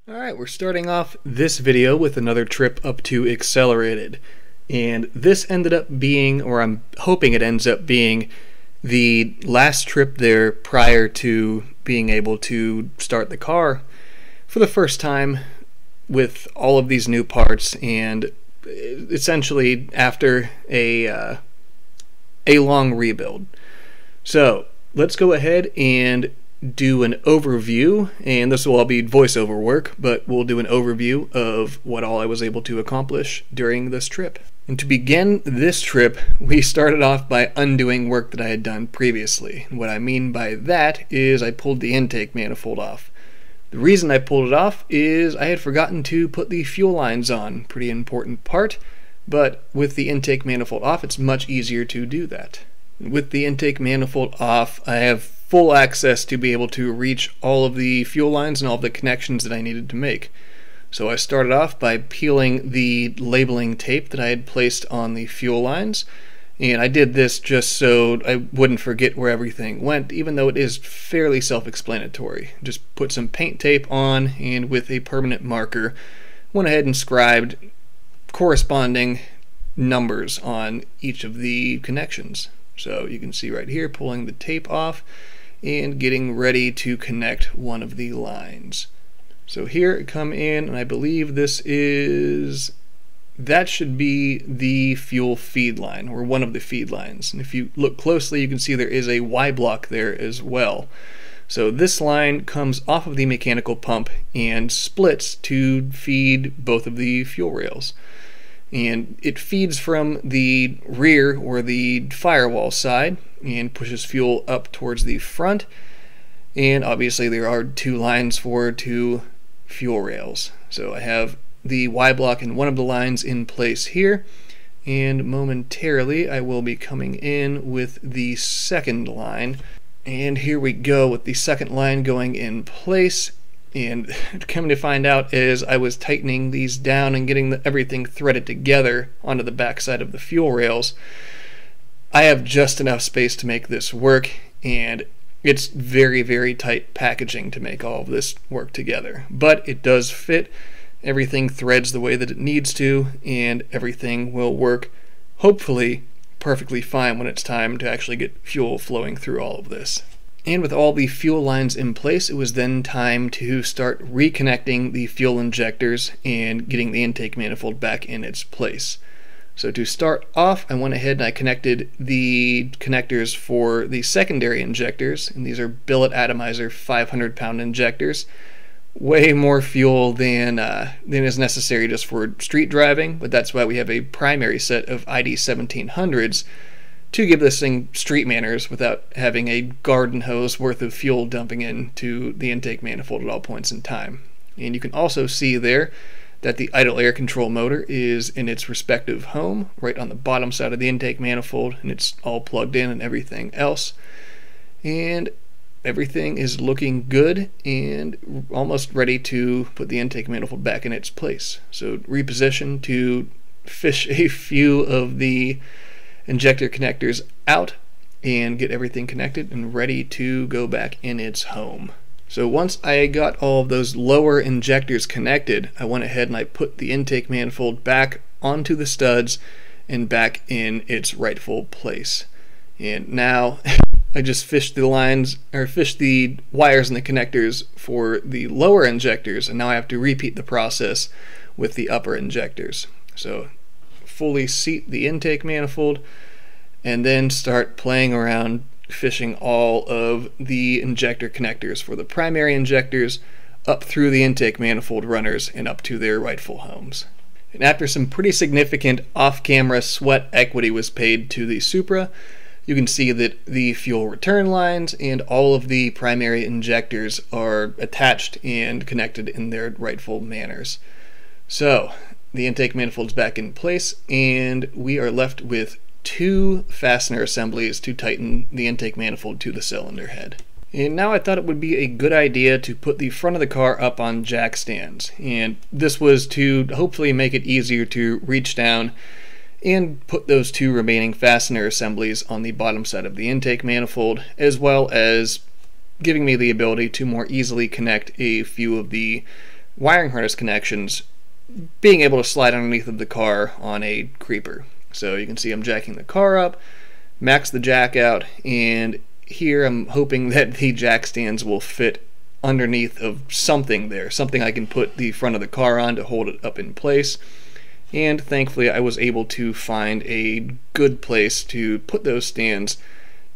Alright, we're starting off this video with another trip up to Accelerated. And this ended up being, or I'm hoping it ends up being, the last trip there prior to being able to start the car for the first time with all of these new parts, and essentially after a long rebuild. So let's go ahead and do an overview, and this will all be voiceover work, but we'll do an overview of what all I was able to accomplish during this trip. And to begin this trip, we started off by undoing work that I had done previously. And what I mean by that is I pulled the intake manifold off. The reason I pulled it off is I had forgotten to put the fuel lines on, pretty important part, but with the intake manifold off, it's much easier to do that. With the intake manifold off, I have full access to be able to reach all of the fuel lines and all of the connections that I needed to make. So I started off by peeling the labeling tape that I had placed on the fuel lines, and I did this just so I wouldn't forget where everything went, even though it is fairly self-explanatory. Just put some paint tape on, and with a permanent marker went ahead and scribed corresponding numbers on each of the connections. So you can see right here, pulling the tape off and getting ready to connect one of the lines. So here come in, and I believe that should be the fuel feed line, or one of the feed lines. And if you look closely, you can see there is a Y block there as well. So this line comes off of the mechanical pump and splits to feed both of the fuel rails. And it feeds from the rear, or the firewall side, and pushes fuel up towards the front. And obviously there are two lines for two fuel rails. So I have the Y block in one of the lines in place here, and momentarily I will be coming in with the second line. And here we go with the second line going in place. And coming to find out, as I was tightening these down and getting everything threaded together onto the backside of the fuel rails, I have just enough space to make this work, and it's very, very tight packaging to make all of this work together. But it does fit, everything threads the way that it needs to, and everything will work, hopefully, perfectly fine when it's time to actually get fuel flowing through all of this. And with all the fuel lines in place, it was then time to start reconnecting the fuel injectors and getting the intake manifold back in its place. So to start off, I went ahead and I connected the connectors for the secondary injectors, and these are billet atomizer 500-pound injectors. Way more fuel than is necessary just for street driving, but that's why we have a primary set of ID 1700s to give this thing street manners without having a garden hose worth of fuel dumping into the intake manifold at all points in time. And you can also see there that the idle air control motor is in its respective home, right on the bottom side of the intake manifold, and it's all plugged in and everything else. And everything is looking good and almost ready to put the intake manifold back in its place. So reposition to fish a few of the injector connectors out and get everything connected and ready to go back in its home. So once I got all of those lower injectors connected, I went ahead and I put the intake manifold back onto the studs and back in its rightful place. And now I just fished the lines, or fished the wires and the connectors for the lower injectors, and now I have to repeat the process with the upper injectors. So fully seat the intake manifold and then start playing around fishing all of the injector connectors for the primary injectors up through the intake manifold runners and up to their rightful homes. And after some pretty significant off-camera sweat equity was paid to the Supra, you can see that the fuel return lines and all of the primary injectors are attached and connected in their rightful manners. So the intake manifold's back in place, and we are left with two fastener assemblies to tighten the intake manifold to the cylinder head. And now I thought it would be a good idea to put the front of the car up on jack stands, and this was to hopefully make it easier to reach down and put those two remaining fastener assemblies on the bottom side of the intake manifold, as well as giving me the ability to more easily connect a few of the wiring harness connections being able to slide underneath of the car on a creeper. So you can see I'm jacking the car up, max the jack out, and here I'm hoping that the jack stands will fit underneath of something there, something I can put the front of the car on to hold it up in place. And thankfully I was able to find a good place to put those stands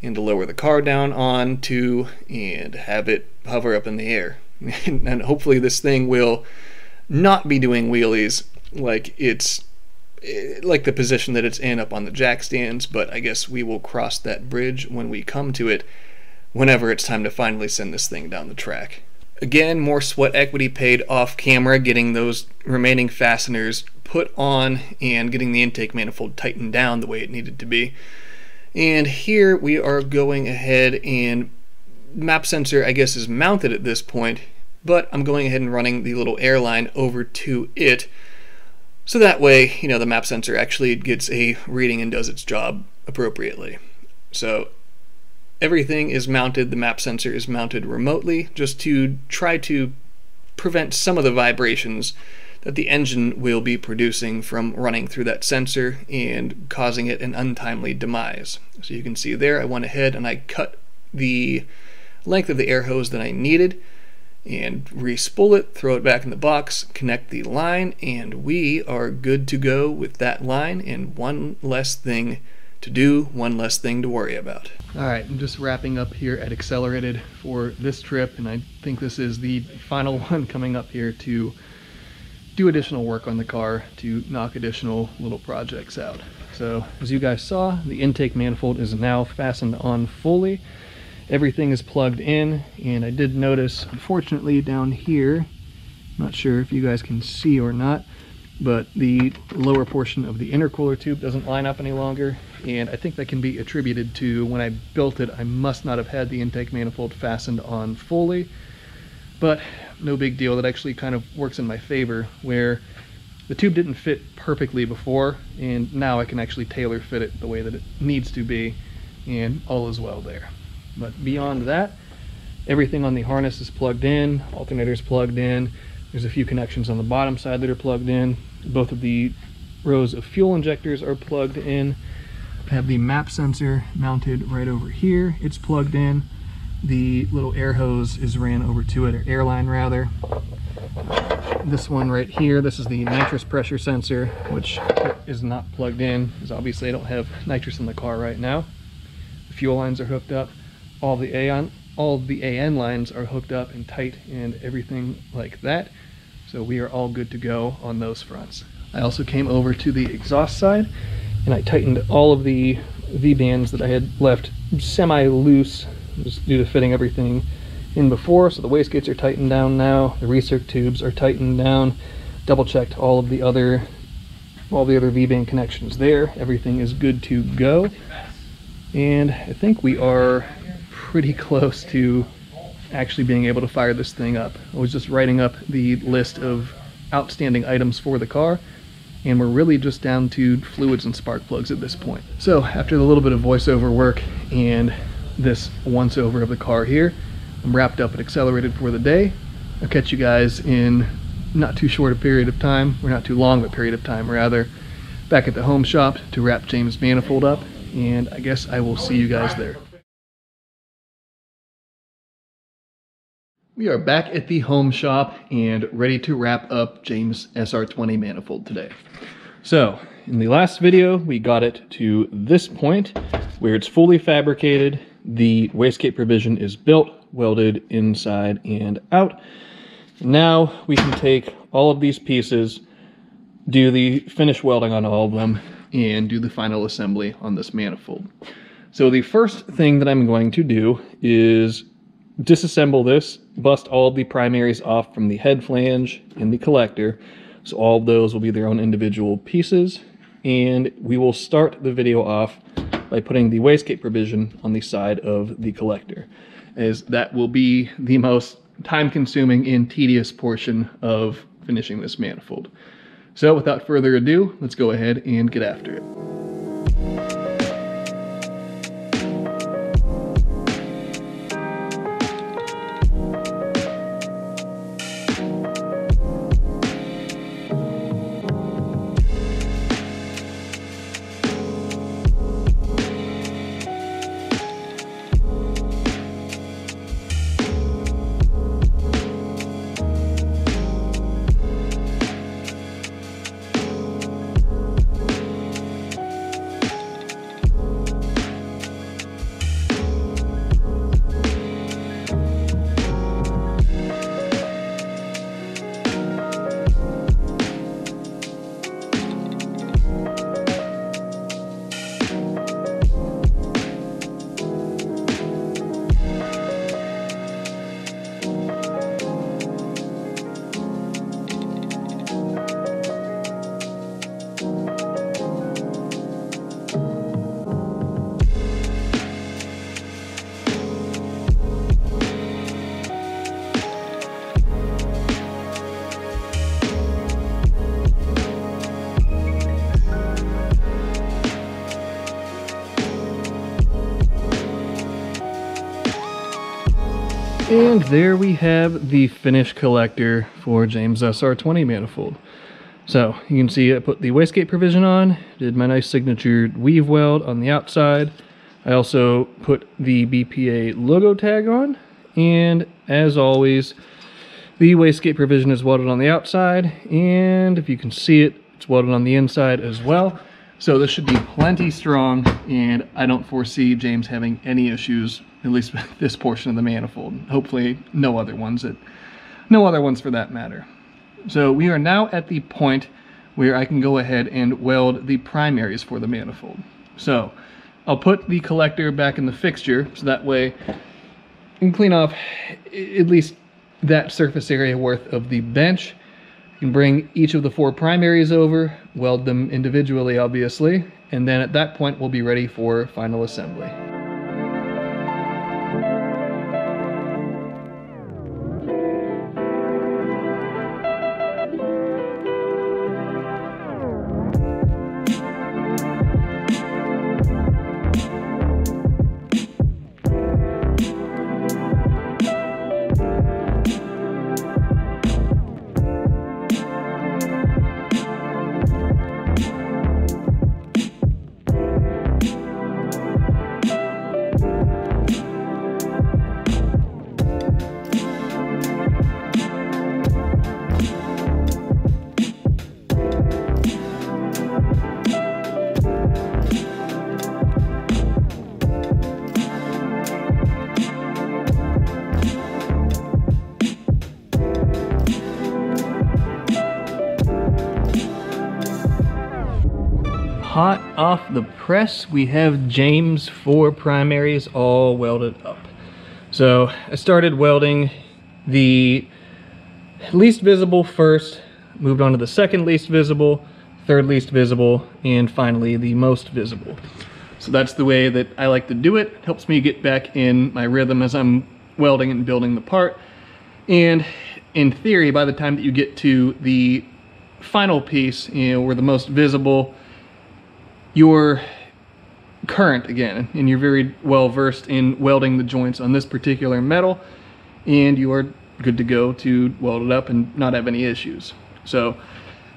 and to lower the car down onto and have it hover up in the air. And hopefully this thing will not be doing wheelies like the position that it's in up on the jack stands, but I guess we will cross that bridge when we come to it, whenever it's time to finally send this thing down the track. Again, more sweat equity paid off camera, getting those remaining fasteners put on and getting the intake manifold tightened down the way it needed to be. And here we are going ahead, and map sensor I guess is mounted at this point, but I'm going ahead and running the little airline over to it, so that way, you know, the map sensor actually gets a reading and does its job appropriately. So everything is mounted, the map sensor is mounted remotely, just to try to prevent some of the vibrations that the engine will be producing from running through that sensor and causing it an untimely demise. So you can see there, I went ahead and I cut the length of the air hose that I needed and re-spool it, throw it back in the box, connect the line, and we are good to go with that line, and one less thing to do, one less thing to worry about. Alright, I'm just wrapping up here at Accelerated for this trip, and I think this is the final one coming up here to do additional work on the car, to knock additional little projects out. So as you guys saw, the intake manifold is now fastened on fully. Everything is plugged in, and I did notice, unfortunately, down here, not sure if you guys can see or not, but the lower portion of the intercooler tube doesn't line up any longer, and I think that can be attributed to when I built it, I must not have had the intake manifold fastened on fully, but no big deal. That actually kind of works in my favor, where the tube didn't fit perfectly before, and now I can actually tailor fit it the way that it needs to be, and all is well there. But beyond that, everything on the harness is plugged in, alternator's plugged in, there's a few connections on the bottom side that are plugged in, both of the rows of fuel injectors are plugged in, I have the map sensor mounted right over here, it's plugged in, the little air hose is ran over to it, or airline rather. This one right here, this is the nitrous pressure sensor, which is not plugged in, because obviously I don't have nitrous in the car right now. The fuel lines are hooked up. All the AN lines are hooked up and tight and everything like that. So we are all good to go on those fronts. I also came over to the exhaust side and I tightened all of the V-bands that I had left semi-loose, just due to fitting everything in before. So the wastegates are tightened down now, the recirc tubes are tightened down, double checked all the other V-band connections there. Everything is good to go. And I think we are pretty close to actually being able to fire this thing up. I was just writing up the list of outstanding items for the car, and we're really just down to fluids and spark plugs at this point. So after the little bit of voiceover work and this once over of the car here, I'm wrapped up and Accelerated for the day. I'll catch you guys in not too short a period of time, or not too long of a period of time rather, back at the home shop to wrap James' manifold up, and I guess I will see you guys there. We are back at the home shop and ready to wrap up James' SR20 manifold today. So, in the last video, we got it to this point where it's fully fabricated, the wastegate provision is built, welded inside and out. Now we can take all of these pieces, do the finish welding on all of them, and do the final assembly on this manifold. So the first thing that I'm going to do is disassemble this, bust all the primaries off from the head flange and the collector. So all of those will be their own individual pieces, and we will start the video off by putting the wastegate provision on the side of the collector, as that will be the most time-consuming and tedious portion of finishing this manifold. So without further ado, let's go ahead and get after it. And there we have the finished collector for James SR20 manifold. So you can see I put the wastegate provision on, did my nice signature weave weld on the outside. I also put the BPA logo tag on, and as always, the wastegate provision is welded on the outside, and if you can see it, it's welded on the inside as well. So this should be plenty strong, and I don't foresee James having any issues, at least with this portion of the manifold. Hopefully no other ones for that matter. So we are now at the point where I can go ahead and weld the primaries for the manifold. So I'll put the collector back in the fixture, so that way I can clean off at least that surface area worth of the bench. You can bring each of the 4 primaries over, weld them individually obviously, and then at that point we'll be ready for final assembly. Hot off the press, we have James 4 primaries all welded up. So I started welding the least visible first, moved on to the second least visible, third least visible, and finally the most visible. So that's the way that I like to do it. It helps me get back in my rhythm as I'm welding and building the part. And in theory, by the time that you get to the final piece, where the most visible, you're current again, and you're very well versed in welding the joints on this particular metal, and you are good to go to weld it up and not have any issues. So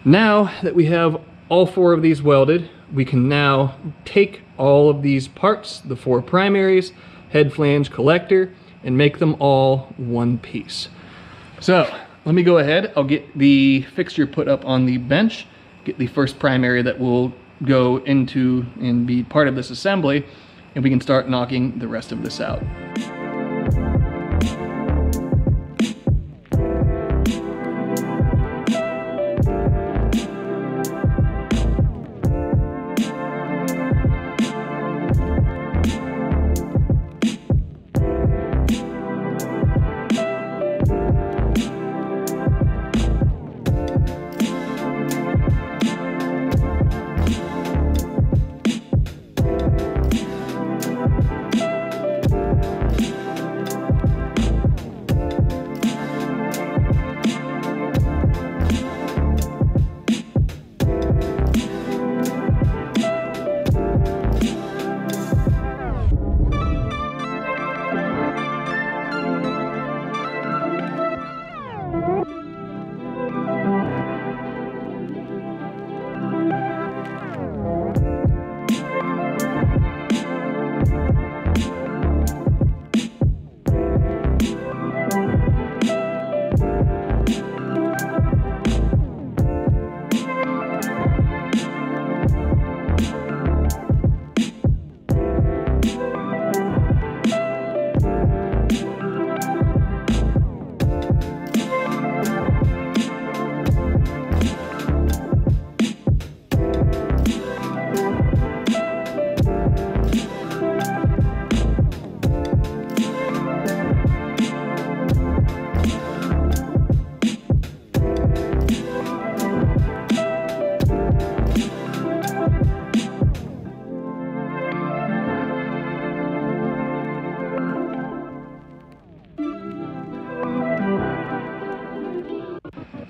now that we have all 4 of these welded, we can now take all of these parts, the 4 primaries, head flange, collector, and make them all one piece. So let me go ahead, I'll get the fixture put up on the bench, get the first primary that will go into and be part of this assembly, and we can start knocking the rest of this out.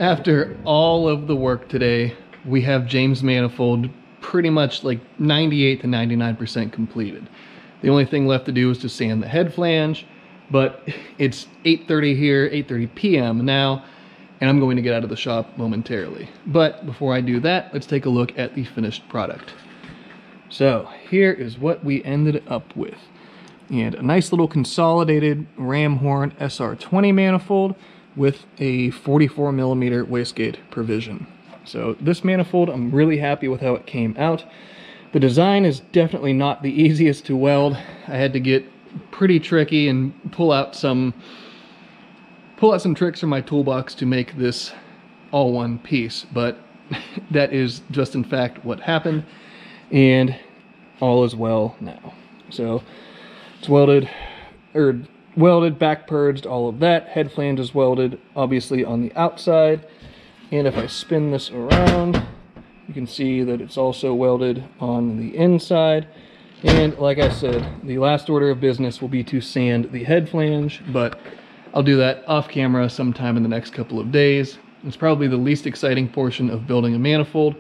After all of the work today, we have James manifold pretty much like 98 to 99% completed. The only thing left to do is to sand the head flange, But it's 8:30 here, 8:30 p.m. now, and I'm going to get out of the shop momentarily. But before I do that, let's take a look at the finished product. So here is what we ended up with. And a nice little consolidated ram horn SR20 manifold with a 44mm wastegate provision. So this manifold, I'm really happy with how it came out. The design is definitely not the easiest to weld. I had to get pretty tricky and pull out some tricks from my toolbox to make this all one piece, but that is just in fact what happened, and all is well now. So it's welded, back purged, all of that. Head flange is welded, obviously, on the outside. And if I spin this around, you can see that it's also welded on the inside. And like I said, the last order of business will be to sand the head flange, but I'll do that off camera sometime in the next couple of days. It's probably the least exciting portion of building a manifold,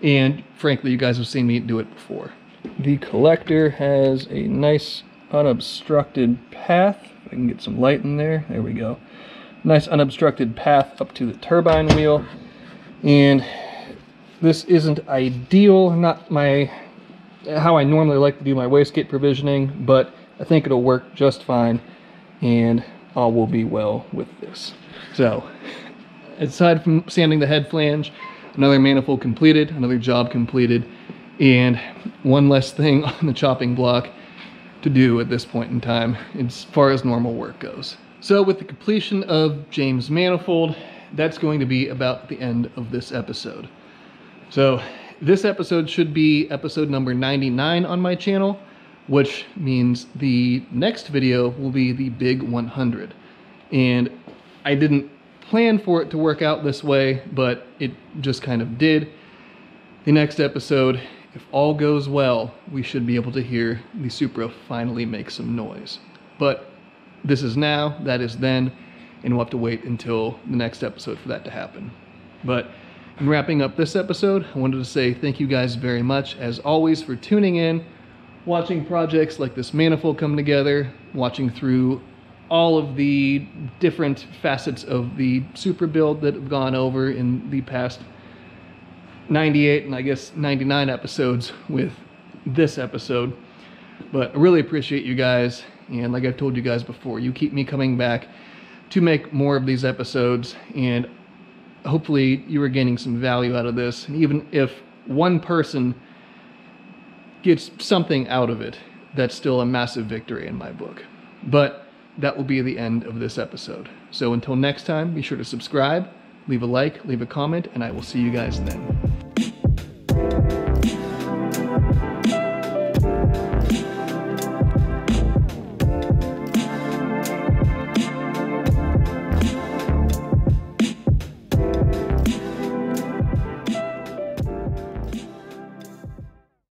and frankly, you guys have seen me do it before. The collector has a nice unobstructed path. If I can get some light in there, there we go. Nice unobstructed path up to the turbine wheel. And this isn't ideal, not how I normally like to do my wastegate provisioning, but I think it'll work just fine, and all will be well with this. So, aside from sanding the head flange, another manifold completed, another job completed, and one less thing on the chopping block to do at this point in time as far as normal work goes. So with the completion of James' manifold, that's going to be about the end of this episode. So this episode should be episode number 99 on my channel, which means the next video will be the big 100. And I didn't plan for it to work out this way, but it just kind of did. The next episode, if all goes well, we should be able to hear the Supra finally make some noise. But this is now, that is then, and we'll have to wait until the next episode for that to happen. But in wrapping up this episode, I wanted to say thank you guys very much, as always, for tuning in, watching projects like this manifold come together, watching through all of the different facets of the Supra build that have gone over in the past 98 and I guess 99 episodes with this episode. But I really appreciate you guys, and like I've told you guys before, you keep me coming back to make more of these episodes, and hopefully you are gaining some value out of this. And even if one person gets something out of it, that's still a massive victory in my book. But that will be the end of this episode. So until next time, be sure to subscribe, leave a like, leave a comment, and I will see you guys then.